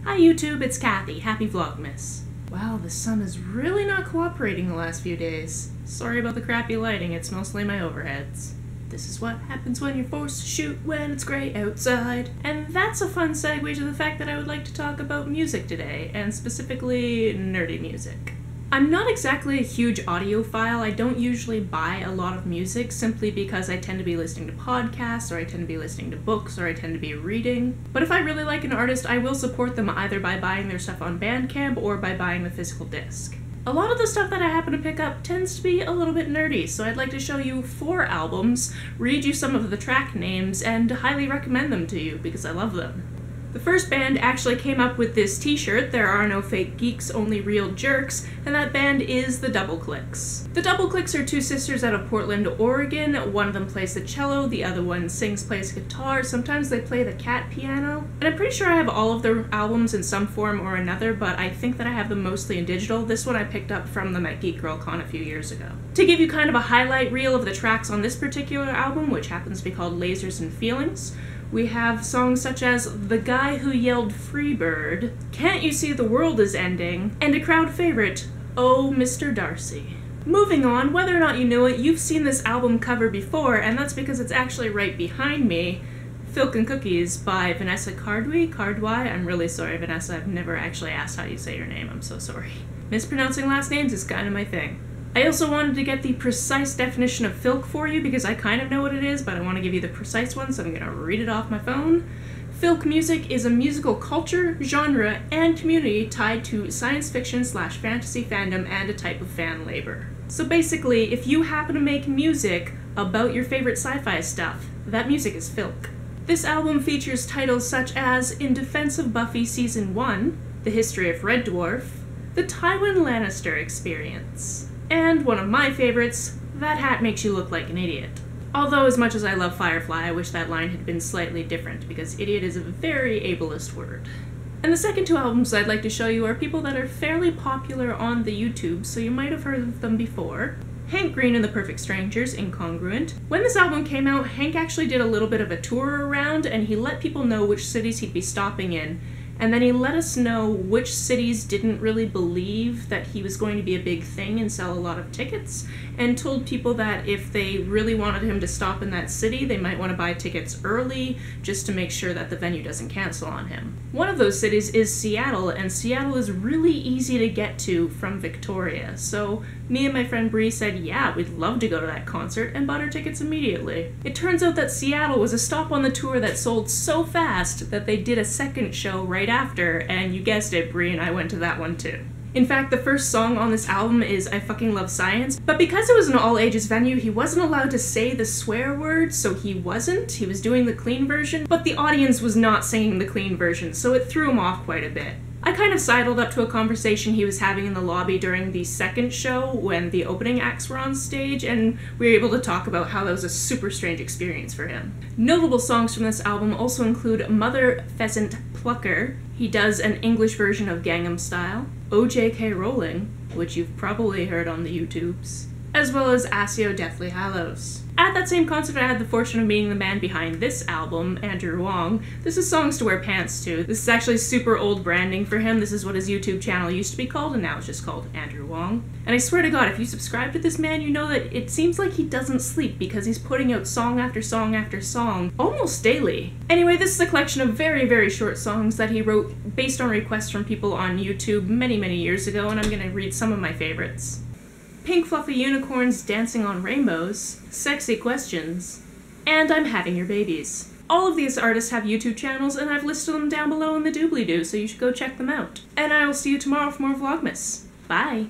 Hi YouTube, it's Kathy. Happy Vlogmas. Wow, the sun is really not cooperating the last few days. Sorry about the crappy lighting, it's mostly my overheads. This is what happens when you're forced to shoot when it's grey outside. And that's a fun segue to the fact that I would like to talk about music today, and specifically nerdy music. I'm not exactly a huge audiophile. I don't usually buy a lot of music simply because I tend to be listening to podcasts, or I tend to be listening to books, or I tend to be reading. But if I really like an artist, I will support them either by buying their stuff on Bandcamp or by buying the physical disc. A lot of the stuff that I happen to pick up tends to be a little bit nerdy, so I'd like to show you 4 albums, read you some of the track names, and highly recommend them to you because I love them. The first band actually came up with this t-shirt, "There are no fake geeks, only real jerks," and that band is the Double Clicks. The Double Clicks are 2 sisters out of Portland, Oregon. One of them plays the cello, the other one sings, plays guitar, sometimes they play the cat piano. And I'm pretty sure I have all of their albums in some form or another, but I think that I have them mostly in digital. This one I picked up from the Met Geek Girl Con a few years ago. To give you kind of a highlight reel of the tracks on this particular album, which happens to be called Lasers and Feelings, we have songs such as "The Guy Who Yelled Freebird," "Can't You See the World Is Ending," and a crowd favorite, "Oh, Mr. Darcy." Moving on, whether or not you know it, you've seen this album cover before, and that's because it's actually right behind me, "Filk and Cookies" by Vanessa Cardwai. I'm really sorry, Vanessa, I've never actually asked how you say your name, I'm so sorry. Mispronouncing last names is kind of my thing. I also wanted to get the precise definition of filk for you because I kind of know what it is, but I want to give you the precise one, so I'm going to read it off my phone. Filk music is a musical culture, genre, and community tied to science fiction / fantasy fandom and a type of fan labor. So basically, if you happen to make music about your favorite sci-fi stuff, that music is filk. This album features titles such as "In Defense of Buffy Season 1, The History of Red Dwarf, The Tywin Lannister Experience, and one of my favorites, "That Hat Makes You Look Like an Idiot." Although as much as I love Firefly, I wish that line had been slightly different, because idiot is a very ableist word. And the second 2 albums I'd like to show you are people that are fairly popular on the YouTube, so you might have heard of them before. Hank Green and the Perfect Strangers, Incongruent. When this album came out, Hank actually did a little bit of a tour around, and he let people know which cities he'd be stopping in. And then he let us know which cities didn't really believe that he was going to be a big thing and sell a lot of tickets, and told people that if they really wanted him to stop in that city, they might want to buy tickets early just to make sure that the venue doesn't cancel on him. One of those cities is Seattle, and Seattle is really easy to get to from Victoria, so me and my friend Bree said, yeah, we'd love to go to that concert, and bought our tickets immediately. It turns out that Seattle was a stop on the tour that sold so fast that they did a second show right after, and you guessed it, Bree and I went to that one too. In fact, the first song on this album is "I Fucking Love Science," but because it was an all-ages venue, he wasn't allowed to say the swear word, so he wasn't. He was doing the clean version, but the audience was not singing the clean version, so it threw him off quite a bit. I kind of sidled up to a conversation he was having in the lobby during the second show when the opening acts were on stage, and we were able to talk about how that was a super strange experience for him. Notable songs from this album also include "Mother Pheasant Plucker," he does an English version of Gangnam Style, "OJK Rolling," which you've probably heard on the YouTubes, as well as "Asio Deathly Hallows." At that same concert, I had the fortune of meeting the man behind this album, Andrew Wong. This is Songs to Wear Pants To. This is actually super old branding for him. This is what his YouTube channel used to be called, and now it's just called Andrew Wong. And I swear to God, if you subscribe to this man, you know that it seems like he doesn't sleep because he's putting out song after song after song, almost daily. Anyway, this is a collection of very, very short songs that he wrote based on requests from people on YouTube many, many years ago, and I'm gonna read some of my favorites. "Pink Fluffy Unicorns Dancing on Rainbows," "Sexy Questions," and "I'm Having Your Babies." All of these artists have YouTube channels, and I've listed them down below in the doobly-doo, so you should go check them out. And I will see you tomorrow for more Vlogmas. Bye!